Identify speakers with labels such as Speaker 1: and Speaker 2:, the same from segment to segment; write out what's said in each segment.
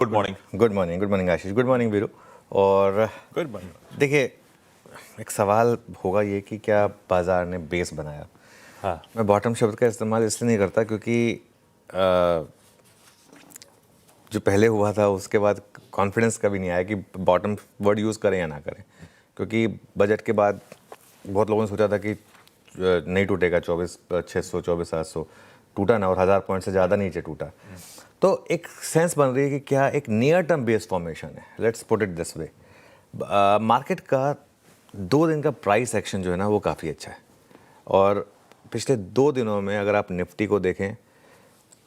Speaker 1: Good morning.
Speaker 2: Good morning आशीष, good morning Veeru. और
Speaker 1: good morning.
Speaker 2: देखिए, एक सवाल होगा ये कि क्या बाजार ने बेस बनाया।
Speaker 1: हाँ,
Speaker 2: मैं बॉटम शब्द का इस्तेमाल इसलिए नहीं करता क्योंकि जो पहले हुआ था उसके बाद कॉन्फिडेंस कभी नहीं आया कि बॉटम वर्ड यूज़ करें या ना करें, क्योंकि बजट के बाद बहुत लोगों ने सोचा था कि नहीं टूटेगा 24,600 24,700, टूटा ना, और 1000 पॉइंट से ज़्यादा नीचे टूटा। तो एक सेंस बन रही है कि क्या एक नियर टर्म बेस फॉर्मेशन है। Let's put it this way, market का 2 दिन का प्राइस एक्शन जो है ना वो काफ़ी अच्छा है। और पिछले 2 दिनों में अगर आप निफ्टी को देखें,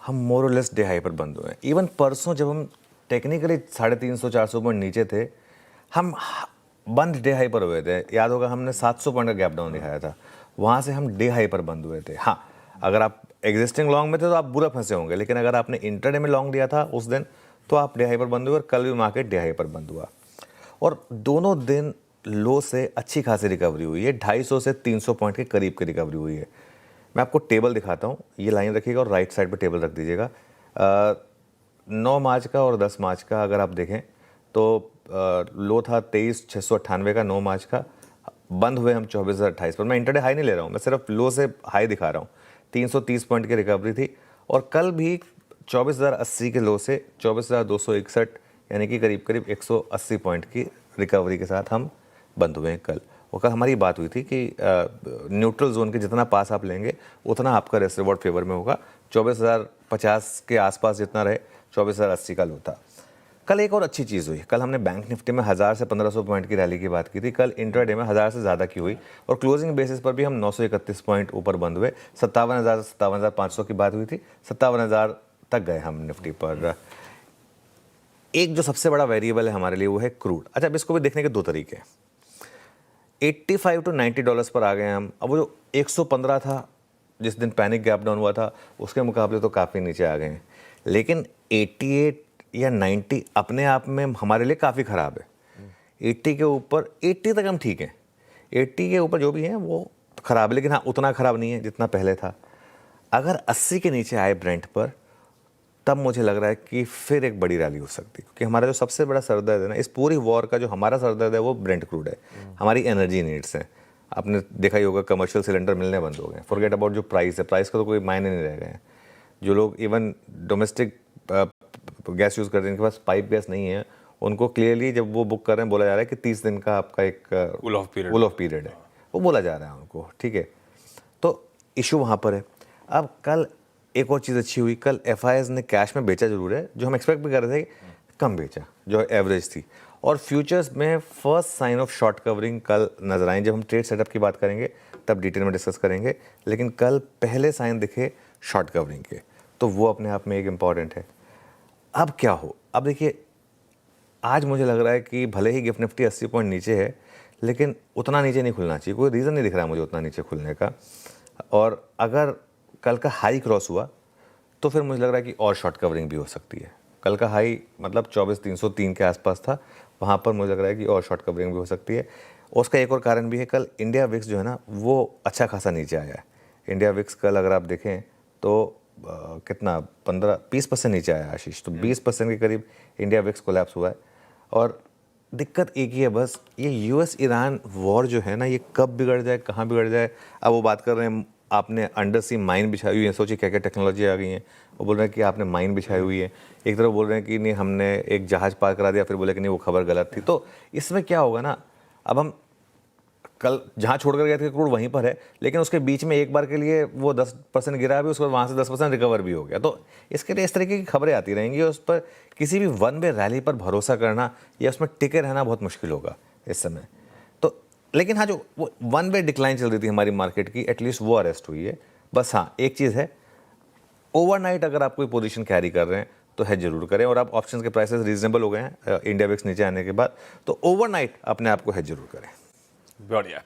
Speaker 2: हम मोर और लेस डे हाई पर बंद हुए हैं। इवन परसों जब हम टेक्निकली 350-400 पॉइंट नीचे थे, हम बंद डे हाई पर हुए थे। याद होगा हमने 700 पॉइंट का गैप डाउन दिखाया था, वहाँ से हम डे हाई पर बंद हुए थे। हाँ, अगर आप एग्जिस्टिंग लॉन्ग में थे तो आप बुरा फंसे होंगे, लेकिन अगर आपने इंटरडे में लॉन्ग लिया था उस दिन तो आप डे हाई पर बंद हुए, और कल भी मार्केट डे हाई पर बंद हुआ। और दोनों दिन लो से अच्छी खासी रिकवरी हुई है, 250 से 300 पॉइंट के करीब की रिकवरी हुई है। मैं आपको टेबल दिखाता हूँ, ये लाइन रखिएगा और राइट साइड पे टेबल रख दीजिएगा। 9 मार्च का और 10 मार्च का अगर आप देखें तो लो था 23,698 का 9 मार्च का, बंद हुए हम 24,028 पर। मैं इंटरडे हाई नहीं ले रहा हूँ, मैं सिर्फ लो से हाई दिखा रहा हूँ। 330 पॉइंट की रिकवरी थी, और कल भी 24,080 के लो से 24,261, यानी कि करीब करीब 180 पॉइंट की रिकवरी के साथ हम बंद हुए हैं कल। और कल हमारी बात हुई थी कि न्यूट्रल जोन के जितना पास आप लेंगे उतना आपका रिस्क रिवॉर्ड फेवर में होगा। 24,050 के आसपास जितना रहे, 24,080 का लो था। कल एक और अच्छी चीज़ हुई, कल हमने बैंक निफ्टी में 1000 से 1500 पॉइंट की रैली की बात की थी। कल इंट्राडे में 1000 से ज़्यादा की हुई, और क्लोजिंग बेसिस पर भी हम 931 पॉइंट ऊपर बंद हुए। 57,000 से 57,500 की बात हुई थी, 57,000 तक गए हम निफ्टी पर। एक जो सबसे बड़ा वेरिएबल है हमारे लिए वो है क्रूड। अच्छा, अब इसको भी देखने के दो तरीके हैं। 85 टू 90 डॉलर्स पर आ गए हम। अब वो जो 115 था जिस दिन पैनिक गैप डाउन हुआ था, उसके मुकाबले तो काफ़ी नीचे आ गए हैं। लेकिन 88 या 90 अपने आप में हमारे लिए काफ़ी ख़राब है। 80 के ऊपर, 80 तक हम ठीक हैं, 80 के ऊपर जो भी हैं वो ख़राब है, लेकिन हाँ उतना ख़राब नहीं है जितना पहले था। अगर 80 के नीचे आए ब्रेंट पर, तब मुझे लग रहा है कि फिर एक बड़ी रैली हो सकती है, क्योंकि हमारा जो सबसे बड़ा सरदर्द है ना इस पूरी वॉर का, जो हमारा सरदर्द है वो ब्रेंट क्रूड है। हमारी एनर्जी नीड्स हैं। आपने देखा ही होगा कमर्शियल सिलेंडर मिलने बंद हो गए। फॉरगेट अबाउट जो प्राइस है, प्राइस का तो कोई मायने नहीं रह गए हैं। जो लोग इवन डोमेस्टिक गैस यूज़ करते हैं, इनके पास पाइप गैस नहीं है, उनको क्लियरली जब वो बुक कर रहे हैं बोला जा रहा है कि 30 दिन का आपका एक
Speaker 1: कूल ऑफ
Speaker 2: पीरियड है, वो बोला जा रहा है उनको। ठीक है, तो इशू वहाँ पर है। अब कल एक और चीज़ अच्छी हुई, कल एफआईआईज़ ने कैश में बेचा जरूर है, जो हम एक्सपेक्ट भी कर रहे थे, कम बेचा जो एवरेज थी। और फ्यूचर्स में first sign of short covering कल नजर आई। जब हम ट्रेड सेटअप की बात करेंगे तब डिटेल में डिस्कस करेंगे, लेकिन कल पहले साइन दिखे शॉर्ट कवरिंग के, तो वो अपने आप में एक इम्पॉर्टेंट है। अब क्या हो, अब देखिए, आज मुझे लग रहा है कि भले ही गिफ्ट निफ्टी 80 पॉइंट नीचे है, लेकिन उतना नीचे नहीं खुलना चाहिए। कोई रीज़न नहीं दिख रहा है मुझे उतना नीचे खुलने का। और अगर कल का हाई क्रॉस हुआ तो फिर मुझे लग रहा है कि और शॉर्ट कवरिंग भी हो सकती है। कल का हाई मतलब 24,303 के आसपास था, वहाँ पर मुझे लग रहा है कि और शॉर्ट कवरिंग भी हो सकती है। और उसका एक और कारण भी है, कल इंडिया विक्स जो है ना वो अच्छा खासा नीचे आया है। इंडिया विक्स कल अगर आप देखें तो कितना 15-20% नीचे आया आशीष, तो 20% के करीब इंडिया विक्स कोलैप्स हुआ है। और दिक्कत एक ही है बस, ये यूएस ईरान वॉर जो है ना, ये कब बिगड़ जाए, कहाँ बिगड़ जाए। अब वो बात कर रहे हैं आपने अंडर सी माइन बिछाई हुई है, सोचिए क्या क्या टेक्नोलॉजी आ गई है। वो बोल रहे हैं कि आपने माइन बिछाई हुई है, एक तरफ बोल रहे हैं कि नहीं हमने एक जहाज़ पार करा दिया, फिर बोले कि नहीं वो खबर गलत थी। तो इसमें क्या होगा ना, अब हम कल जहाँ छोड़ कर गए थे क्रूड वहीं पर है, लेकिन उसके बीच में एक बार के लिए वो 10% गिरा भी, उसके बाद वहाँ से 10% रिकवर भी हो गया। तो इसके लिए इस तरीके की खबरें आती रहेंगी, और उस पर किसी भी वन वे रैली पर भरोसा करना या उसमें टिके रहना बहुत मुश्किल होगा इस समय। तो लेकिन हाँ, जो वो वन वे डिक्लाइन चल रही थी हमारी मार्केट की, एटलीस्ट वो अरेस्ट हुई है। बस हाँ, एक चीज़ है, ओवरनाइट अगर आप कोई पोजीशन कैरी कर रहे हैं तो हेज जरूर करें। और आप ऑप्शंस के प्राइसेस रीजनेबल हो गए हैं इंडिया विक्स नीचे आने के बाद, तो ओवरनाइट अपने आप को हेज जरूर करें।
Speaker 1: बढ़िया।